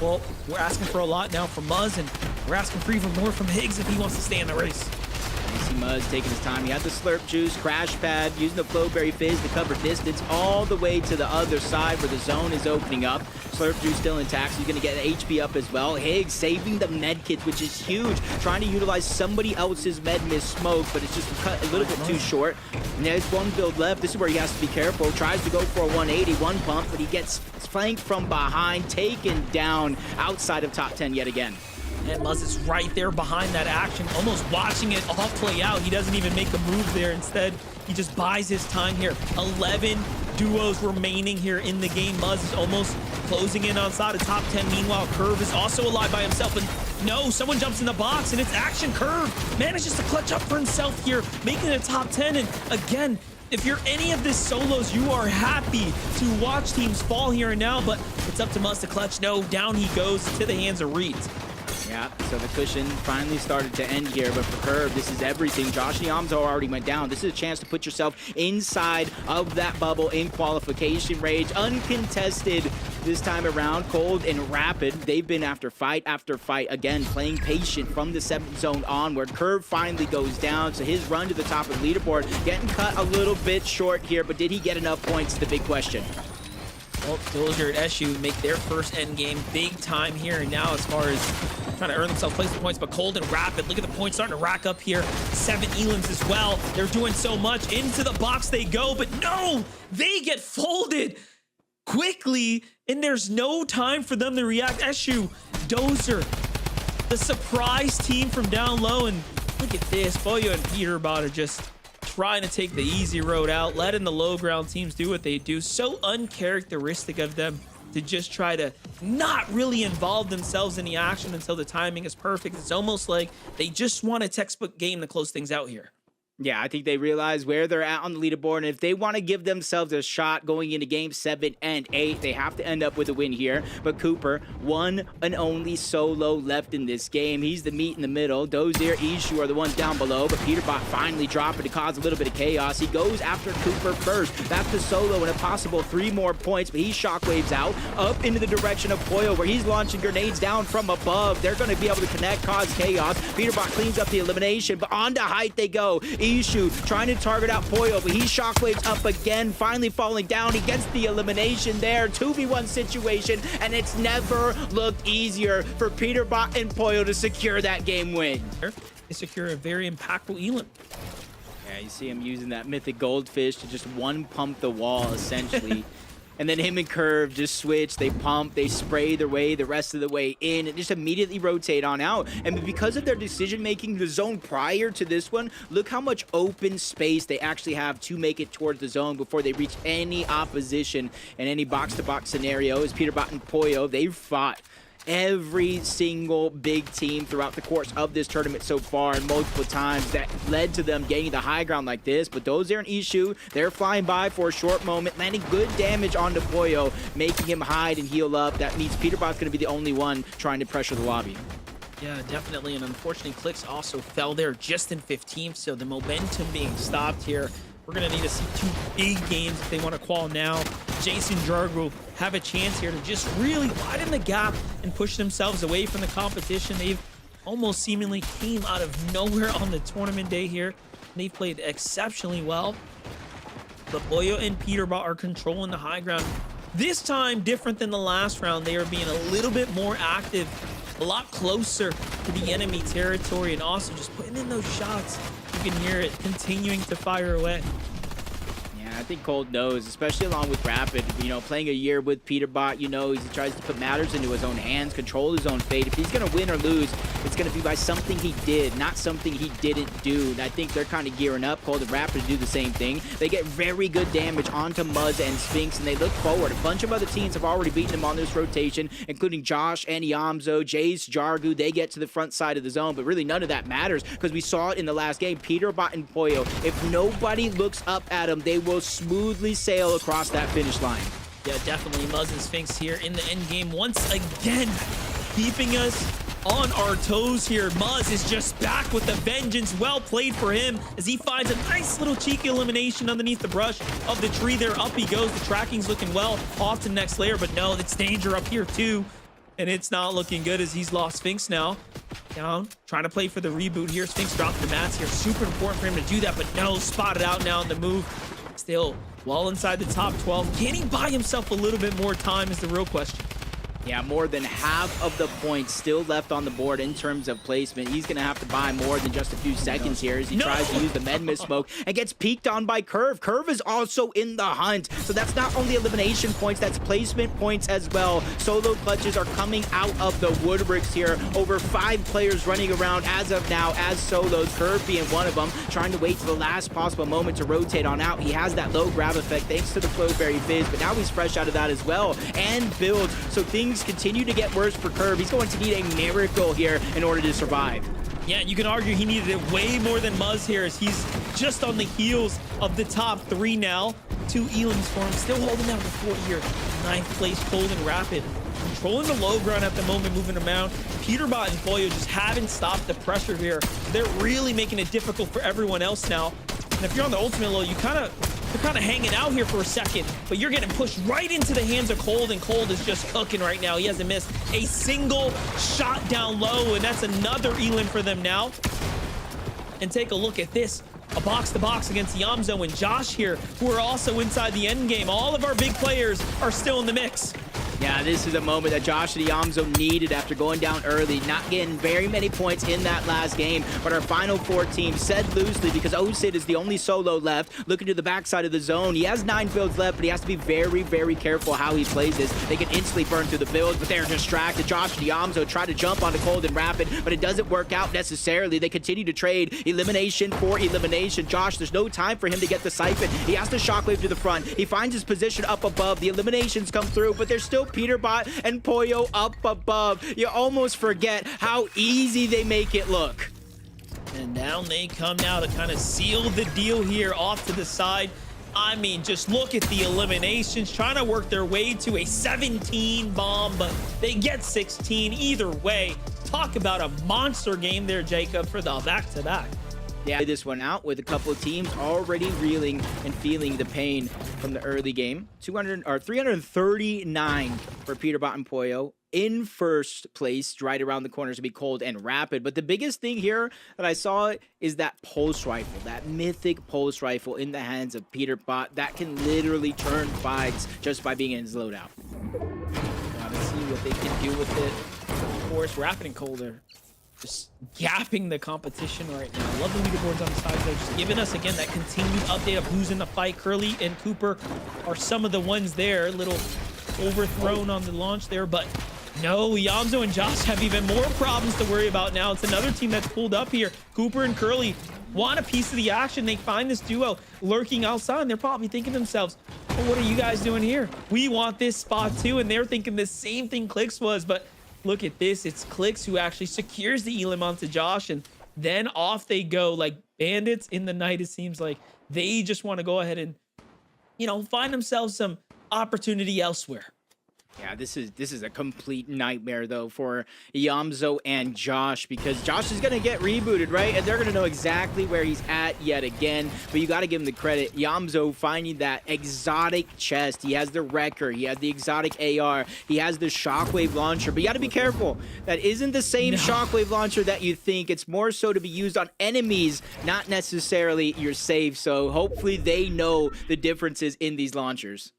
Well, we're asking for a lot now from Muzz, and we're asking for even more from Higgs if he wants to stay in the race. You see Muzz taking his time. He had the Slurp Juice, Crash Pad, using the Flowberry Fizz to cover distance all the way to the other side where the zone is opening up. Slurp Juice still intact, so he's going to get HP up as well. Higgs saving the med kits, which is huge. Trying to utilize somebody else's med miss smoke, but it's just cut a little bit too short. And there's one build left. This is where he has to be careful. Tries to go for a 180, one pump, but he gets flanked from behind, taken down outside of top 10 yet again. And Muzz is right there behind that action, almost watching it all play out. He doesn't even make a move there. Instead, he just buys his time here. 11 duos remaining here in the game. Muzz is almost closing in on side of top 10. Meanwhile, Curve is also alive by himself. And no, someone jumps in the box, and it's Action. Curve manages to clutch up for himself here, making it a top 10. And again, if you're any of this solos, you are happy to watch teams fall here and now, but it's up to Muzz to clutch. No, down he goes to the hands of Reeds. Yeah, so the cushion finally started to end here, but for Curve, this is everything. Josh Niamzo already went down. This is a chance to put yourself inside of that bubble in qualification range. Uncontested this time around. Cold and Rapid, they've been after fight, again, playing patient from the 7th zone onward. Curve finally goes down, so his run to the top of the leaderboard getting cut a little bit short here, but did he get enough points is the big question. Well, Dillinger and Eshu make their first end game big time here and now as far as trying to earn themselves placement points, but Cold and Rapid, look at the points starting to rack up here. 7 elims as well. They're doing so much. Into the box they go, but no, they get folded quickly, and there's no time for them to react. Eshu, Dozer, the surprise team from down low, and look at this. POLLO and PETERBOT are just trying to take the easy road out, letting the low ground teams do what they do. So uncharacteristic of them to just try to not really involve themselves in the action until the timing is perfect. It's almost like they just want a textbook game to close things out here. Yeah, I think they realize where they're at on the leaderboard, and if they want to give themselves a shot going into game 7 and 8, they have to end up with a win here. But Cooper, one and only solo left in this game. He's the meat in the middle. Dozier, Ishu are the ones down below, but PETERBOT finally dropping to cause a little bit of chaos. He goes after Cooper first. That's the solo and a possible 3 more points, but he shockwaves out up into the direction of POLLO, where he's launching grenades down from above. They're going to be able to connect, cause chaos. PETERBOT cleans up the elimination, but on to height they go. Ishu trying to target out POLLO, but he shockwaves up again, finally falling down. He gets the elimination there. 2v1 situation, and it's never looked easier for PETERBOT and POLLO to secure that game win. They secure a very impactful elim. Yeah, you see him using that mythic goldfish to just one pump the wall, essentially. And then him and Curve just switch, they pump, they spray their way the rest of the way in, and just immediately rotate on out. And because of their decision-making, the zone prior to this one, look how much open space they actually have to make it towards the zone before they reach any opposition in any box-to-box scenario. As PETERBOT and POLLO, they've fought every single big team throughout the course of this tournament so far, and multiple times that led to them gaining the high ground like this. But those there in Ishu, they're flying by for a short moment, landing good damage onto POLLO, making him hide and heal up. That means PETERBOT's going to be the only one trying to pressure the lobby. Yeah, definitely. And unfortunately, Clicks also fell there just in 15th, so the momentum being stopped here. We're going to need to see 2 big games if they want to qual now. Jason Jarg will have a chance here to just really widen the gap and push themselves away from the competition. They've almost seemingly came out of nowhere on the tournament day here. They've played exceptionally well. But POLLO and PETERBOT are controlling the high ground. This time, different than the last round, they are being a little bit more active, a lot closer to the enemy territory, and also just putting in those shots. You can hear it continuing to fire away. I think Cold knows, especially along with Rapid, you know, playing a year with PETERBOT, you know, he tries to put matters into his own hands, control his own fate. If he's going to win or lose, it's going to be by something he did, not something he didn't do. And I think they're kind of gearing up, Cold and Rapid, to do the same thing. They get very good damage onto Muzz and Sphinx, and they look forward. A bunch of other teams have already beaten them on this rotation, including Josh and Yamzo, Jace, Jargu. They get to the front side of the zone, but really none of that matters because we saw it in the last game. PETERBOT and POLLO, if nobody looks up at them, they will smoothly sail across that finish line. Yeah, definitely. Muzz and Sphinx here in the end game once again, keeping us on our toes here. Muzz is just back with a vengeance. Well played for him as he finds a nice little cheeky elimination underneath the brush of the tree there. Up he goes. The tracking's looking well off to the next layer, but no, it's danger up here too. And it's not looking good as he's lost Sphinx now. Down, trying to play for the reboot here. Sphinx dropped the mats here. Super important for him to do that, but no, spotted out now in the move. Still well inside the top 12. Can he buy himself a little bit more time is the real question. Yeah, more than half of the points still left on the board in terms of placement. He's going to have to buy more than just a few seconds here as he tries to use the med smoke and gets peeked on by Curve. Curve is also in the hunt. So that's not only elimination points, that's placement points as well. Solo clutches are coming out of the woodworks here. Over 5 players running around as of now as solos. Curve being one of them, trying to wait to the last possible moment to rotate on out. He has that low grab effect thanks to the Flowberry Fizz, but now he's fresh out of that as well. And builds, so things continue to get worse for Curve. He's going to need a miracle here in order to survive. Yeah, you can argue he needed it way more than Muzz here as he's just on the heels of the top 3 now. 2 elims for him, still holding down the fort here. 9th place, Cold and Rapid. Controlling the low ground at the moment, moving around. PETERBOT and POLLO just haven't stopped the pressure here. They're really making it difficult for everyone else now. And if you're on the ultimate low, you're kind of hanging out here for a second, but you're getting pushed right into the hands of Cold, and Cold is just cooking right now. He hasn't missed a single shot down low, and that's another elim for them now. And take a look at this. A box-to-box against Yamzo and Josh here, who are also inside the end game. All of our big players are still in the mix. Yeah, this is a moment that Josh and Yamzo needed after going down early, not getting very many points in that last game. But our final 4 teams, said loosely because Osid is the only solo left, looking to the backside of the zone. He has 9 builds left, but he has to be very, very careful how he plays this. They can instantly burn through the builds, but they're distracted. Josh and Yamzo try to jump onto Cold and Rapid, but it doesn't work out necessarily. They continue to trade elimination for elimination. Josh, there's no time for him to get the siphon. He has to shockwave to the front. He finds his position up above. The eliminations come through, but there's still PETERBOT and POLLO up above. You almost forget how easy they make it look. And now they come now to kind of seal the deal here off to the side. I mean, just look at the eliminations, trying to work their way to a 17 bomb, but they get 16 either way. Talk about a monster game there, Jacob, for the back-to-back. Yeah, this one out with a couple of teams already reeling and feeling the pain from the early game. 339 for PETERBOT and POLLO. In first place, right around the corners to be Cold and Rapid. But the biggest thing here that I saw is that pulse rifle, that mythic pulse rifle in the hands of PETERBOT that can literally turn fights just by being in his loadout. Gotta see what they can do with it. Of course, Rapid and Cold are just gapping the competition right now. I love the leaderboards on the side though, just giving us again that continued update of who's in the fight. Curly and Cooper are some of the ones there. Little overthrown on the launch there, but no, Yamzo and Josh have even more problems to worry about now. It's another team that's pulled up here. Cooper and Curly want a piece of the action. They find this duo lurking outside, and they're probably thinking to themselves, well, what are you guys doing here? We want this spot too, and they're thinking the same thing Clix was, but look at this. It's Clix who actually secures the elim onto Josh, and then off they go like bandits in the night. It seems like they just want to go ahead and, you know, find themselves some opportunity elsewhere. Yeah, this is a complete nightmare though for Yamzo and Josh, because Josh is gonna get rebooted, right? And they're gonna know exactly where he's at yet again. But you gotta give him the credit. Yamzo finding that exotic chest. He has the Wrecker, he has the exotic AR, he has the Shockwave launcher. But you gotta be careful. That isn't the same Shockwave launcher that you think. It's more so to be used on enemies, not necessarily your save. So hopefully they know the differences in these launchers.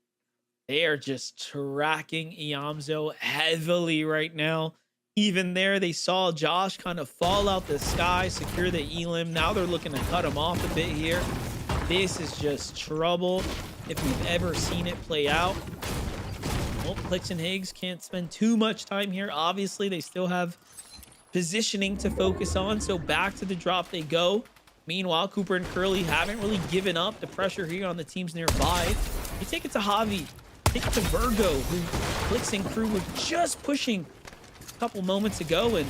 They are just tracking Yamzo heavily right now. Even there, they saw Josh kind of fall out the sky, secure the elim. Now they're looking to cut him off a bit here. This is just trouble if we've ever seen it play out. Well, Clix and Higgs can't spend too much time here. Obviously, they still have positioning to focus on, so back to the drop they go. Meanwhile, Cooper and Curly haven't really given up the pressure here on the teams nearby. You take it to Javi. Take it to Virgo, who Clix and crew were just pushing a couple moments ago, and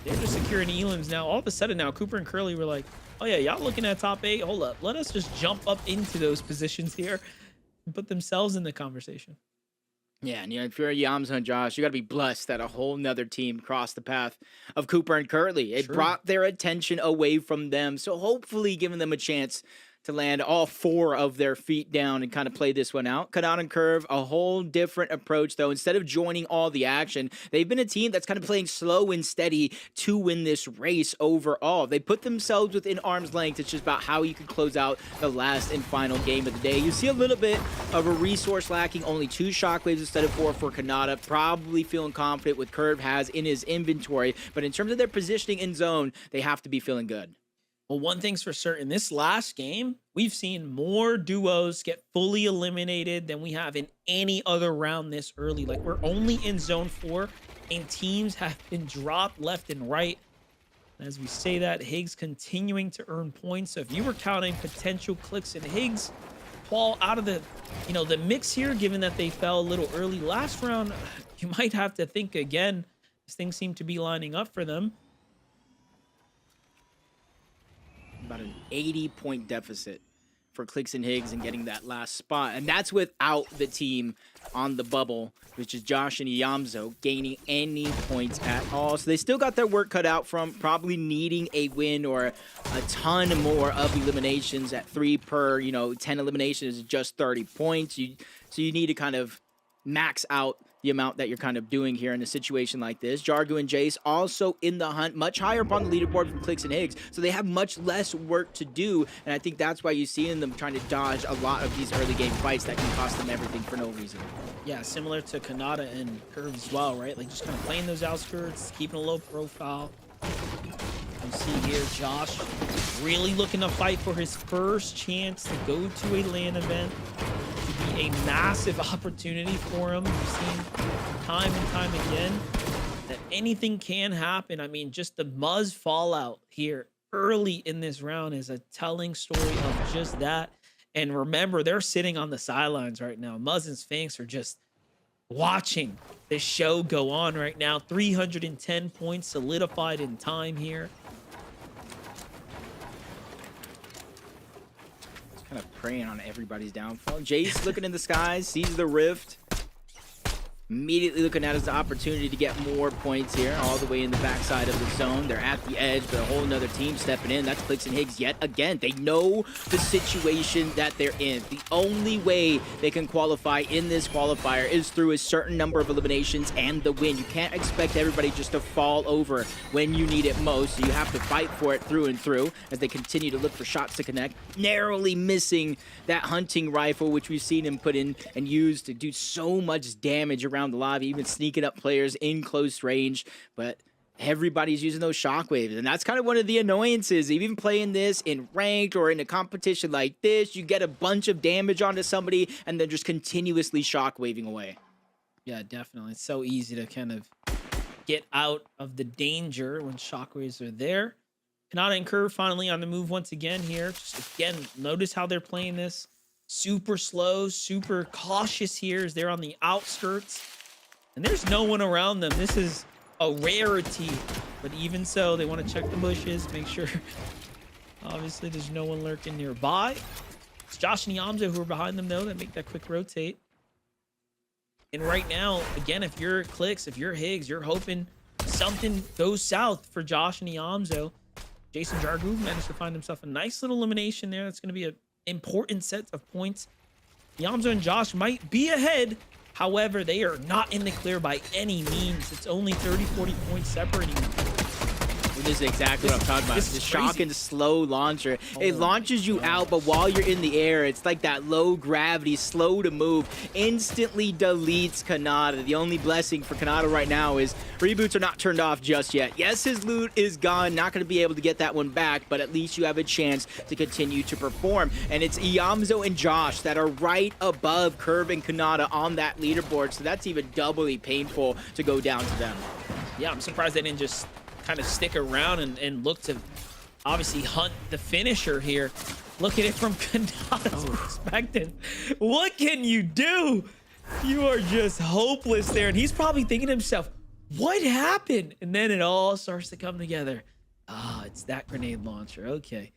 they're just securing elims now. All of a sudden now, Cooper and Curly were like, oh yeah, y'all looking at top 8? Hold up. Let us just jump up into those positions here and put themselves in the conversation. Yeah, and if you're Yamzo and Josh, you got to be blessed that a whole nother team crossed the path of Cooper and Curly. It brought their attention away from them, so hopefully giving them a chance to land all 4 of their feet down and kind of play this one out. Cut out and curve, a whole different approach though. Instead of joining all the action, they've been a team that's kind of playing slow and steady to win this race overall. They put themselves within arm's length. It's just about how you can close out the last and final game of the day. You see a little bit of a resource lacking, only 2 shockwaves instead of 4 for Kanata. Probably feeling confident with Curve has in his inventory, but in terms of their positioning in zone, they have to be feeling good. Well, one thing's for certain, this last game, we've seen more duos get fully eliminated than we have in any other round this early. Like, we're only in zone 4, and teams have been dropped left and right. And as we say that, Higgs continuing to earn points. So if you were counting potential Clix and Higgs fall out of the, you know, the mix here, given that they fell a little early last round, you might have to think again. These things seem to be lining up for them. About an 80-point deficit for Clix and Higgs and getting that last spot. And that's without the team on the bubble, which is Josh and Yamzo, gaining any points at all. So they still got their work cut out from probably needing a win or a ton more of eliminations at 3 per, 10 eliminations is just 30 points. So you need to kind of max out the amount that you're kind of doing here in a situation like this. Jargo and Jace also in the hunt, much higher up on the leaderboard from Clix and Higgs, so they have much less work to do, and I think that's why you see in them trying to dodge a lot of these early game fights that can cost them everything for no reason. Yeah, similar to Kanata and Curve as well, right? Like, just kind of playing those outskirts, keeping a low profile. You see here, Josh really looking to fight for his first chance to go to a LAN event. A massive opportunity for him. We've seen time and time again that anything can happen. I mean, just the Muzz fallout here early in this round is a telling story of just that. And remember, they're sitting on the sidelines right now. Muzz and Sphinx are just watching the show go on right now. 310 points solidified in time here. Kind of preying on everybody's downfall. Jace looking in the skies, sees the rift. Immediately looking at his opportunity to get more points here, all the way in the backside of the zone. They're at the edge, but a whole nother team stepping in. That's Clix and Higgs yet again. They know the situation that they're in. The only way they can qualify in this qualifier is through a certain number of eliminations and the win. You can't expect everybody just to fall over when you need it most, so you have to fight for it through and through as they continue to look for shots to connect. Narrowly missing that hunting rifle, which we've seen him put in and use to do so much damage around the lobby, even sneaking up players in close range. But everybody's using those shockwaves, and that's kind of one of the annoyances. Even playing this in ranked or in a competition like this, you get a bunch of damage onto somebody and then just continuously shockwaving away. Yeah, definitely. It's so easy to kind of get out of the danger when shockwaves are there. Kanata and Curve finally on the move once again here. Just again, notice how they're playing this. Super slow, super cautious here as they're on the outskirts. And there's no one around them. This is a rarity. But even so, they want to check the bushes, make sure obviously there's no one lurking nearby. It's Josh and Yamzo who are behind them though that make that quick rotate. And right now, again, if you're Clicks, if you're Higgs, you're hoping something goes south for Josh and Yamzo. Jason Jargu managed to find himself a nice little elimination there. That's going to be an important set of points. Yamzo and Josh might be ahead. However, they are not in the clear by any means. It's only 30, 40 points separating them. This is exactly what I'm talking about. The shock and slow launcher. It launches you out, but while you're in the air, it's like that low gravity, slow to move, instantly deletes Kanata. The only blessing for Kanata right now is reboots are not turned off just yet. Yes, his loot is gone. Not going to be able to get that one back, but at least you have a chance to continue to perform. And it's Yamzo and Josh that are right above Curve and Kanata on that leaderboard, so that's even doubly painful to go down to them. Yeah, I'm surprised they didn't just kind of stick around and look to obviously hunt the finisher here. Look at it from Kanata's perspective. What can you do? You are just hopeless there. And he's probably thinking to himself, what happened? And then it all starts to come together. Ah, it's that grenade launcher. Okay.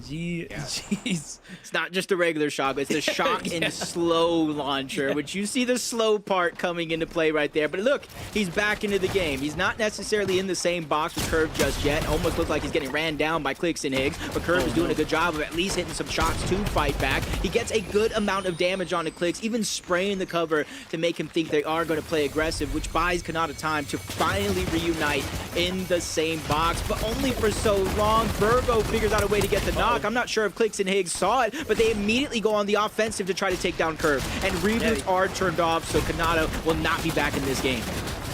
Jeez. It's not just a regular shock, it's the shock and slow launcher, which you see the slow part coming into play right there. But look, he's back into the game. He's not necessarily in the same box with Curve just yet. Almost looked like he's getting ran down by Clicks and Higgs, but Curve is doing a good job of at least hitting some shots to fight back. He gets a good amount of damage onto Clicks, even spraying the cover to make him think they are going to play aggressive, which buys Kanata time to finally reunite in the same box, but only for so long. Virgo figures out a way to get the knock. I'm not sure if Clicks and Higgs saw it, but they immediately go on the offensive to try to take down Curve. And reboots are turned off, so Kanata will not be back in this game.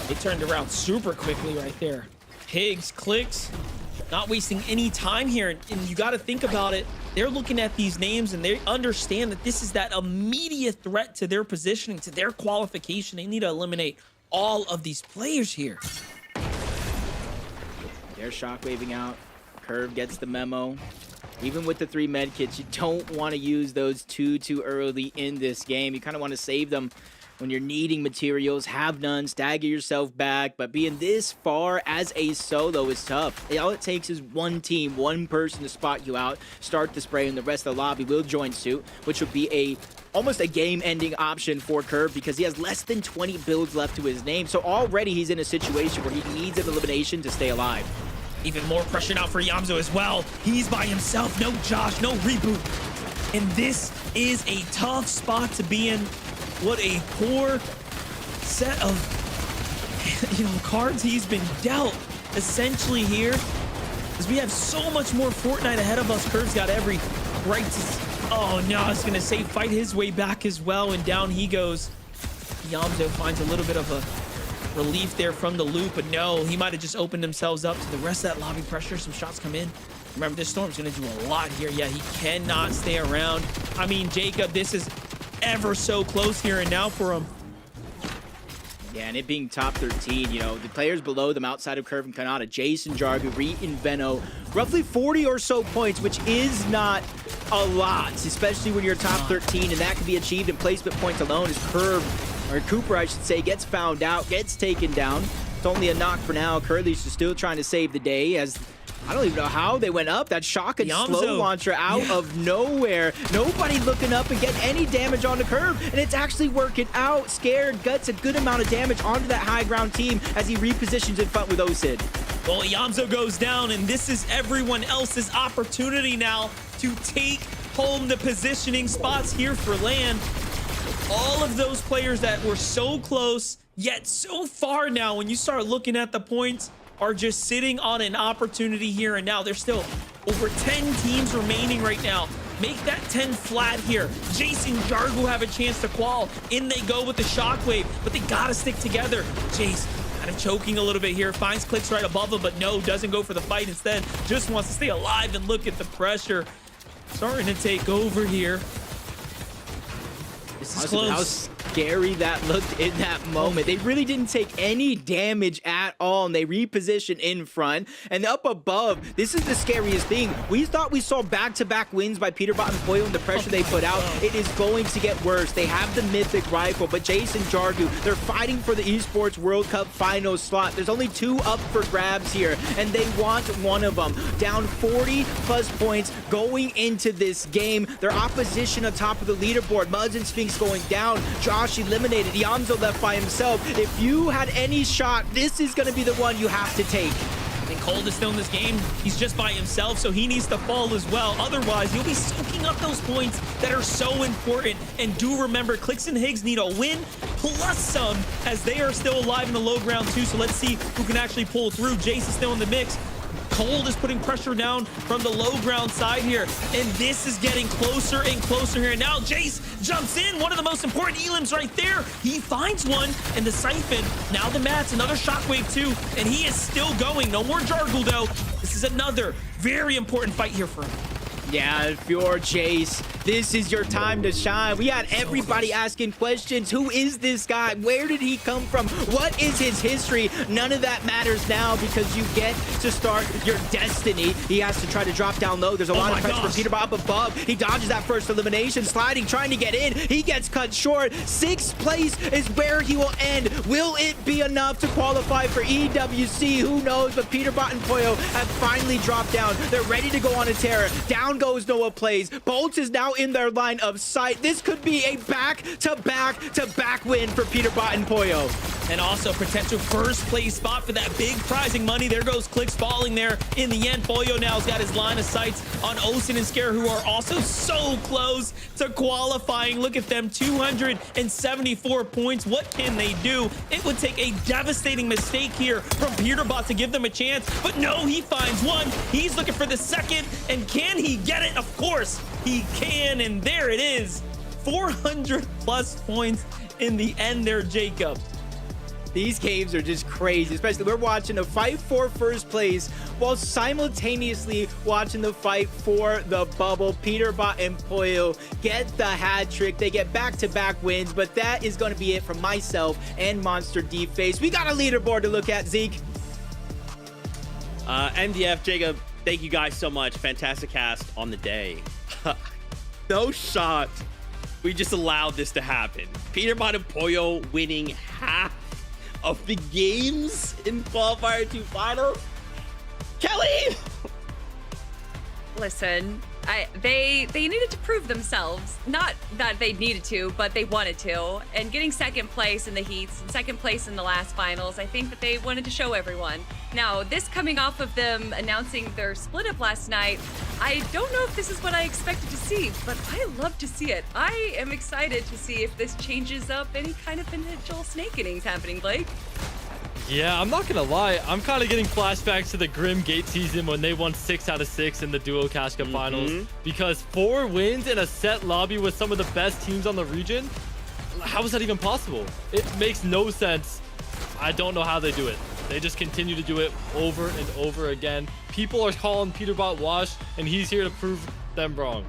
They turned around super quickly right there. Higgs, Clicks, not wasting any time here. And you got to think about it. They're looking at these names and they understand that this is that immediate threat to their positioning, to their qualification. They need to eliminate all of these players here. They're shockwaving out. Curve gets the memo. Even with the 3 med kits, you don't want to use those too early in this game. You kind of want to save them when you're needing materials. Have none, stagger yourself back. But being this far as a solo is tough. All it takes is one team, one person to spot you out, start the spray, and the rest of the lobby will join suit, which would be almost a game-ending option for Curve because he has less than 20 builds left to his name. So already he's in a situation where he needs an elimination to stay alive. Even more pressure now for Yamzo as well. He's by himself. No Josh, no reboot. And this is a tough spot to be in. What a poor set of cards he's been dealt essentially here. Because we have so much more Fortnite ahead of us. Curve's got every right to... Oh, no, it's going to say fight his way back as well. And down he goes. Yamzo finds a little bit of a relief there from the loop, but no, he might have just opened themselves up to the rest of that lobby pressure. Some shots come in. Remember, this Storm's going to do a lot here. Yeah, he cannot stay around. I mean, Jacob, this is ever so close here and now for him. Yeah, and it being top 13, the players below them outside of Curve and Kanata, Jason, Jargu, Reet, and Veno, roughly 40 or so points, which is not a lot, especially when you're top 13, and that can be achieved in placement points alone as Curve, or Cooper, I should say, gets found out, gets taken down. It's only a knock for now. Curly's just still trying to save the day as I don't even know how they went up. That shock and slow launcher out of nowhere. Nobody looking up and getting any damage on the Curve, and it's actually working out. Scared guts a good amount of damage onto that high ground team as he repositions in front with Osid. Well, Yamzo goes down, and this is everyone else's opportunity now to take home the positioning spots here for LAN. All of those players that were so close, yet so far now, when you start looking at the points, are just sitting on an opportunity here and now. There's still over 10 teams remaining right now. Make that 10 flat here. Jason, Jargu have a chance to qual. In they go with the shockwave, but they gotta stick together. Jace, kind of choking a little bit here. Finds Clicks right above him, but no, doesn't go for the fight. Instead, just wants to stay alive and look at the pressure starting to take over here. This is close. How scary that looked in that moment. They really didn't take any damage at all, and they repositioned in front. And up above, this is the scariest thing. We thought we saw back-to-back wins by PETERBOT and POLLO and the pressure they put out. It is going to get worse. They have the mythic rifle, but Jace and Jargu, they're fighting for the Esports World Cup final slot. There's only 2 up for grabs here, and they want one of them. Down 40+ points going into this game. Their opposition atop of the leaderboard. Mudds and Sphinx going down. Josh eliminated. Yamzo left by himself. If you had any shot, this is going to be the one you have to take. And Cold is still in this game. He's just by himself, so he needs to fall as well. Otherwise, you'll be soaking up those points that are so important. And do remember, Clicks and Higgs need a win plus some, as they are still alive in the low ground too. So let's see who can actually pull through. Jace is still in the mix. Cold is putting pressure down from the low ground side here, and this is getting closer and closer here. Now Jace jumps in, one of the most important elims right there. He finds one, and the Siphon, now the Mats, another shockwave too, and he is still going. No more Jargle though. This is another very important fight here for him. Yeah, if you're Jace, this is your time to shine. We had everybody asking questions. Who is this guy? Where did he come from? What is his history? None of that matters now because you get to start your destiny. He has to try to drop down low. There's a lot of pressure from PETERBOT up above. He dodges that first elimination, sliding, trying to get in. He gets cut short. 6th place is where he will end. Will it be enough to qualify for EWC? Who knows? But PETERBOT and POLLO have finally dropped down. They're ready to go on a tear. Down goes Noah Plays. Bolts is now in their line of sight. This could be a back-to-back win for PETERBOT and POLLO. And also potential first place spot for that big prizing money. There goes Clicks falling there in the end. POLLO now has got his line of sights on Ocean and Scare, who are also so close to qualifying. Look at them, 274 points. What can they do? It would take a devastating mistake here from PETERBOT to give them a chance, but no, he finds one. He's looking for the second, and can he get it? Of course he can, and there it is. 400+ points in the end there, Jacob. These games are just crazy, especially we're watching a fight for first place while simultaneously watching the fight for the bubble. PETERBOT and POLLO get the hat trick. They get back-to-back wins, but that is going to be it from myself and Monster D-Face. We got a leaderboard to look at, Zeke. MDF, Jacob, thank you guys so much. Fantastic cast on the day. No shot we just allowed this to happen. PETERBOT and POLLO winning half of the games in qualifier 2 finals. Kelly! Listen, they needed to prove themselves. Not that they needed to, but they wanted to. And getting 2nd place in the heats and 2nd place in the last finals, I think that they wanted to show everyone. Now, this coming off of them announcing their split up last night, I don't know if this is what I expected to see, but I love to see it. I am excited to see if this changes up any kind of potential snake innings happening, Blake. Yeah, I'm not gonna lie. I'm kind of getting flashbacks to the Grim Gate season when they won 6 out of 6 in the Duo Cash Cup finals. Because 4 wins in a set lobby with some of the best teams on the region, how is that even possible? It makes no sense. I don't know how they do it. They just continue to do it over and over again. People are calling PETERBOT washed, and he's here to prove them wrong.